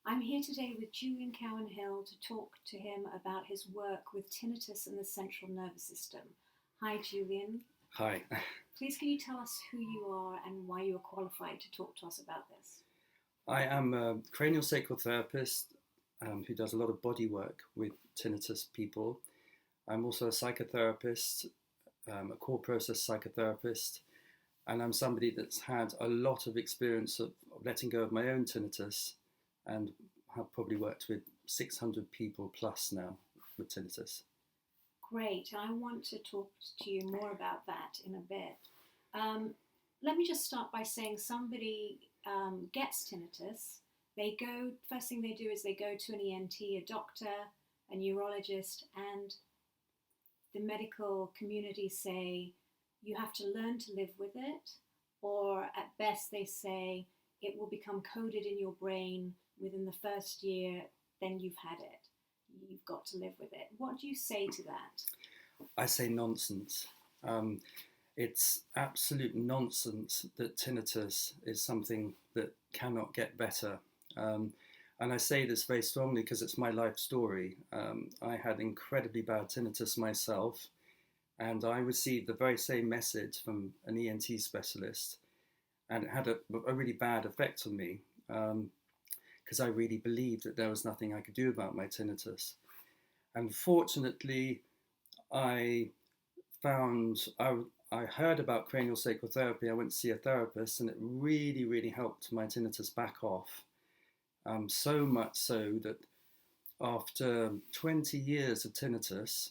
I'm here today with Julian Cowan Hill to talk to him about his work with tinnitus and the central nervous system. Hi, Julian. Hi. Please, can you tell us who you are and why you are qualified to talk to us about this? I am a craniosacral therapist who does a lot of body work with tinnitus people. I'm also a psychotherapist, a core process psychotherapist, and I'm somebody that's had a lot of experience of letting go of my own tinnitus and have probably worked with 600 people plus now with tinnitus. Great. I want to talk to you more about that in a bit. Let me just start by saying somebody gets tinnitus. First thing they do is they go to an ENT, a doctor, a neurologist, and the medical community say you have to learn to live with it, or at best they say it will become coded in your brain within the first year, then you've had it. You've got to live with it. What do you say to that? I say nonsense. It's absolute nonsense that tinnitus is something that cannot get better. And I say this very strongly because it's my life story. I had incredibly bad tinnitus myself, and I received the very same message from an ENT specialist, and it had a really bad effect on me because I really believed that there was nothing I could do about my tinnitus. And fortunately, I heard about craniosacral therapy. I went to see a therapist, and it really, really helped my tinnitus back off. So much so that after 20 years of tinnitus,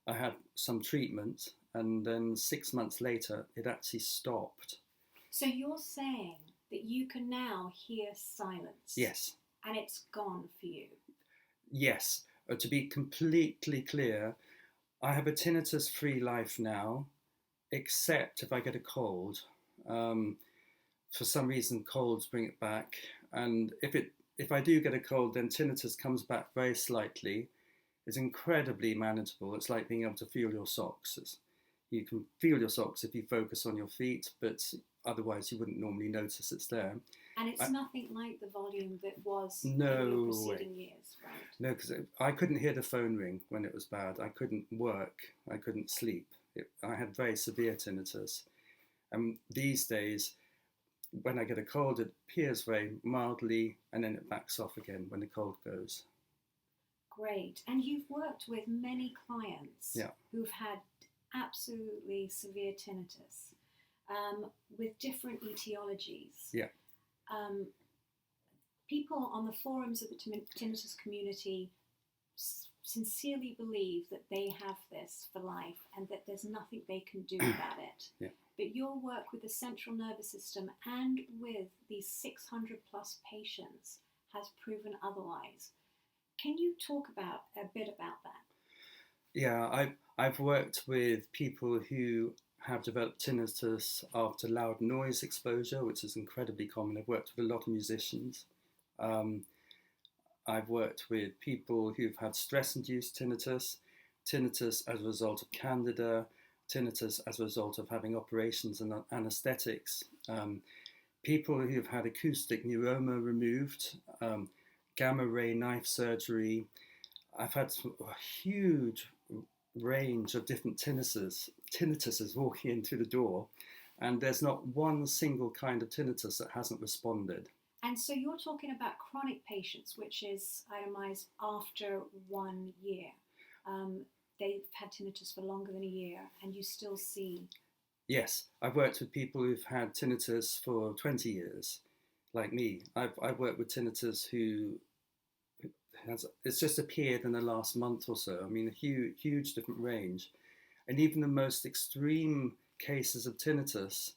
I had some treatment, and then 6 months later, it actually stopped. So you're saying that you can now hear silence? Yes. And it's gone for you? Yes. To be completely clear, I have a tinnitus-free life now, except if I get a cold. For some reason, colds bring it back. And if I do get a cold, then tinnitus comes back very slightly. It's incredibly manageable. It's like being able to feel your socks. You can feel your socks if you focus on your feet, but otherwise you wouldn't normally notice it's there. And it's nothing like the volume that was in No your preceding way. years, right? No, because I couldn't hear the phone ring when it was bad. I couldn't work. I couldn't sleep. I had very severe tinnitus. And these days, when I get a cold, it appears very mildly, and then it backs off again when the cold goes. Great. And you've worked with many clients who've had absolutely severe tinnitus with different etiologies. Yeah. People on the forums of the tinnitus community sincerely believe that they have this for life and that there's nothing they can do about it. Yeah. But your work with the central nervous system and with these 600 plus patients has proven otherwise. Can you talk a bit about that? Yeah, I've worked with people who have developed tinnitus after loud noise exposure, which is incredibly common. I've worked with a lot of musicians. I've worked with people who've had stress-induced tinnitus, tinnitus as a result of candida, tinnitus as a result of having operations and anesthetics, people who've had acoustic neuroma removed, gamma ray knife surgery. I've had a huge range of different tinnituses walking in through the door, and there's not one single kind of tinnitus that hasn't responded. And so you're talking about chronic patients, which is itemized after 1 year. They've had tinnitus for longer than a year, and you still see... Yes, I've worked with people who've had tinnitus for 20 years, like me. I've worked with tinnitus it's just appeared in the last month or so. I mean, a huge different range. And even the most extreme cases of tinnitus,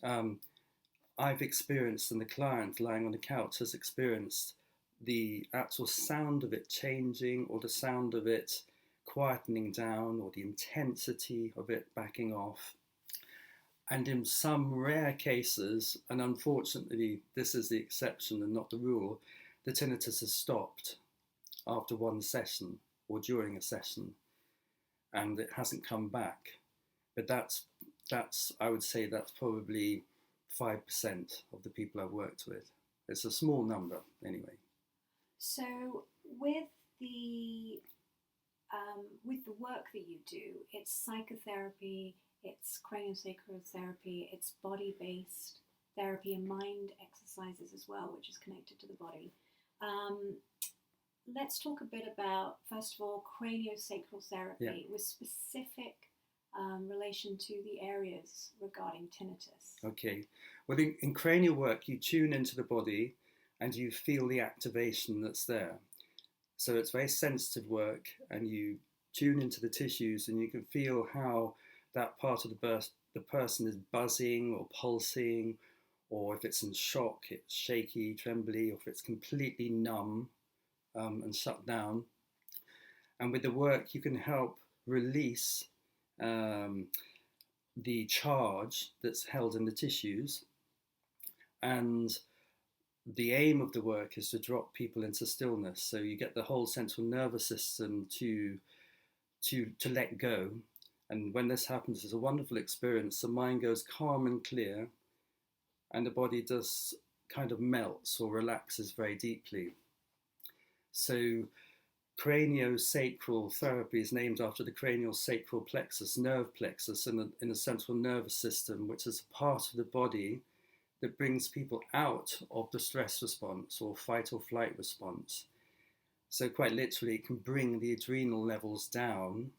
I've experienced, and the client lying on the couch has experienced the actual sound of it changing, or the sound of it quietening down, or the intensity of it backing off. And in some rare cases, and unfortunately this is the exception and not the rule, the tinnitus has stopped after one session or during a session, and it hasn't come back. But that's I would say that's probably 5% of the people I've worked with. It's a small number anyway. So with the work that you do, it's psychotherapy, it's craniosacral therapy, it's body-based therapy and mind exercises as well, which is connected to the body. Let's talk a bit about, first of all, craniosacral therapy with specific relation to the areas regarding tinnitus. Okay. Well, in cranial work, you tune into the body and you feel the activation that's there. So it's very sensitive work, and you tune into the tissues and you can feel how that part of the person is buzzing or pulsing, or if it's in shock, it's shaky, trembly, or if it's completely numb and shut down. And with the work, you can help release the charge that's held in the tissues. And the aim of the work is to drop people into stillness. So you get the whole central nervous system to let go. And when this happens, it's a wonderful experience. The mind goes calm and clear, and the body just kind of melts or relaxes very deeply. So craniosacral therapy is named after the craniosacral plexus, nerve plexus in the central nervous system, which is a part of the body that brings people out of the stress response or fight or flight response. So quite literally, it can bring the adrenal levels down.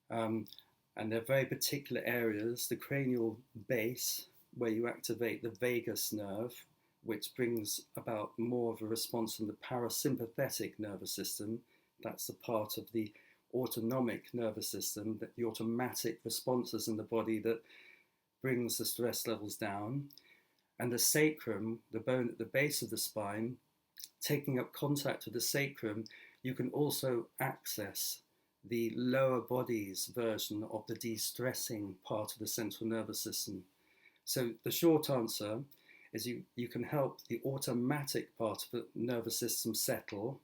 And there are very particular areas, the cranial base, where you activate the vagus nerve, which brings about more of a response in the parasympathetic nervous system. That's the part of the autonomic nervous system, that the automatic responses in the body that brings the stress levels down. And the sacrum, the bone at the base of the spine, taking up contact with the sacrum, you can also access the lower body's version of the de-stressing part of the central nervous system. So the short answer is you can help the automatic part of the nervous system settle,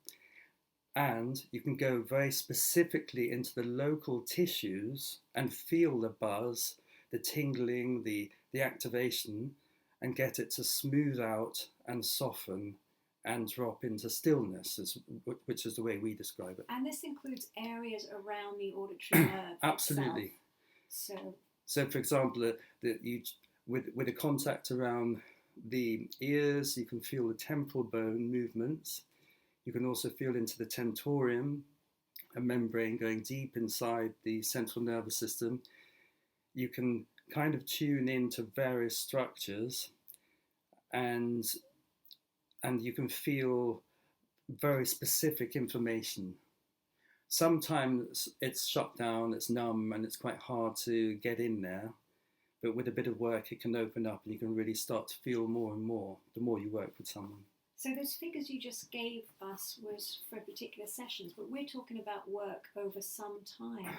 and you can go very specifically into the local tissues and feel the buzz, the tingling, the activation, and get it to smooth out and soften and drop into stillness, which is the way we describe it. And this includes areas around the auditory nerve. Absolutely. Itself. So for example, with a contact around the ears, you can feel the temporal bone movements. You can also feel into the tentorium, a membrane going deep inside the central nervous system. You can kind of tune into various structures, and you can feel very specific information. Sometimes it's shut down, it's numb, and it's quite hard to get in there. But with a bit of work, it can open up and you can really start to feel more and more the more you work with someone. So those figures you just gave us was for particular sessions, but we're talking about work over some time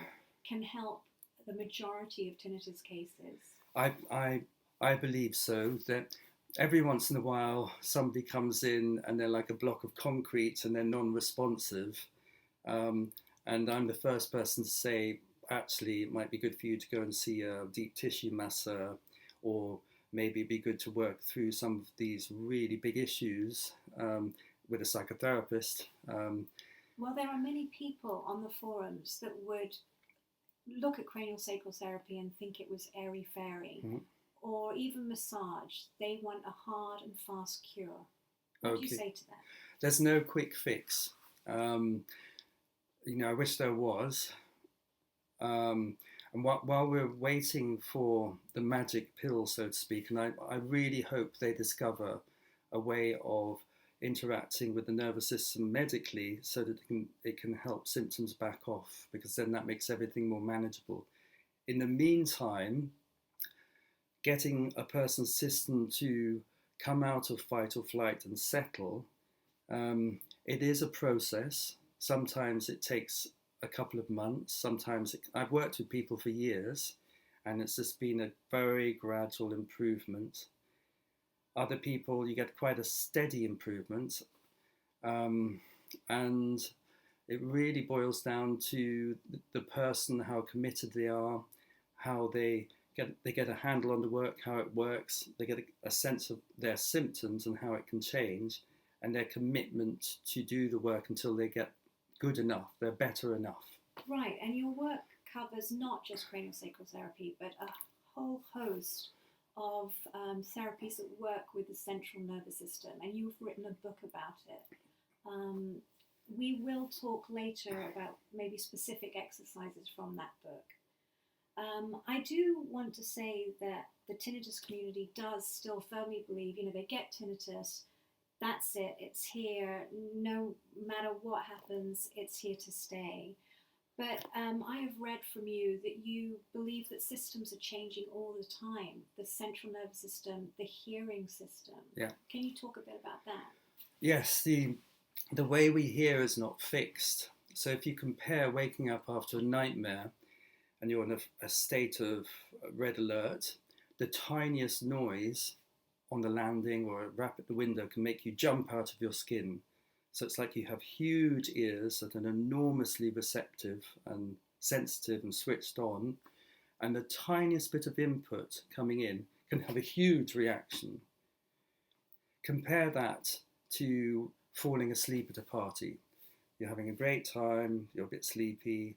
can help the majority of tinnitus cases. I believe so, that every once in a while somebody comes in and they're like a block of concrete and they're non-responsive. And I'm the first person to say, actually, it might be good for you to go and see a deep tissue masser, or maybe it'd be good to work through some of these really big issues with a psychotherapist. Well, there are many people on the forums that would look at craniosacral therapy and think it was airy-fairy, or even massage. They want a hard and fast cure. What do you say to that? There's no quick fix. I wish there was. And while we're waiting for the magic pill, so to speak, and I really hope they discover a way of interacting with the nervous system medically so that it can help symptoms back off, because then that makes everything more manageable. In the meantime, getting a person's system to come out of fight or flight and settle, it is a process. Sometimes it takes a couple of months. Sometimes I've worked with people for years, and it's just been a very gradual improvement. Other people, you get quite a steady improvement, and it really boils down to the person, how committed they are, how they they get a handle on the work, how it works. They get a sense of their symptoms and how it can change, and their commitment to do the work until they get good enough, they're better enough. Right, and your work covers not just craniosacral therapy, but a whole host of therapies that work with the central nervous system, and you've written a book about it. We will talk later about maybe specific exercises from that book. I do want to say that the tinnitus community does still firmly believe, they get tinnitus, that's it, it's here, no matter what happens, it's here to stay. But I have read from you that you believe that systems are changing all the time, the central nervous system, the hearing system. Yeah. Can you talk a bit about that? Yes, the way we hear is not fixed. So if you compare waking up after a nightmare and you're in a state of red alert, the tiniest noise on the landing or a rap at the window can make you jump out of your skin. So it's like you have huge ears that are enormously receptive and sensitive and switched on, and the tiniest bit of input coming in can have a huge reaction. Compare that to falling asleep at a party. You're having a great time, you're a bit sleepy,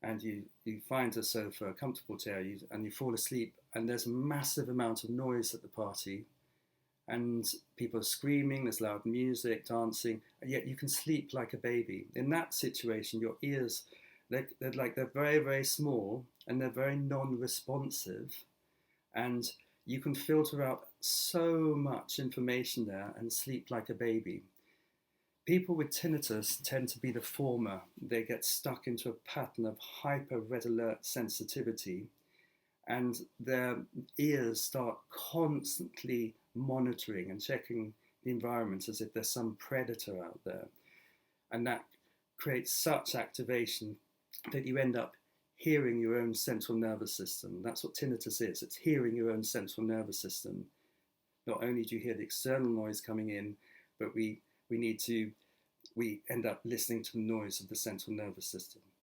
and you find a sofa, a comfortable chair, and you fall asleep, and there's a massive amount of noise at the party, and people are screaming, there's loud music, dancing, and yet you can sleep like a baby. In that situation, your ears, they're very, very small, and they're very non-responsive, and you can filter out so much information there and sleep like a baby. People with tinnitus tend to be the former. They get stuck into a pattern of hyper red alert sensitivity, and their ears start constantly monitoring and checking the environment as if there's some predator out there. And that creates such activation that you end up hearing your own central nervous system. That's what tinnitus is. It's hearing your own central nervous system. Not only do you hear the external noise coming in, but we end up listening to the noise of the central nervous system.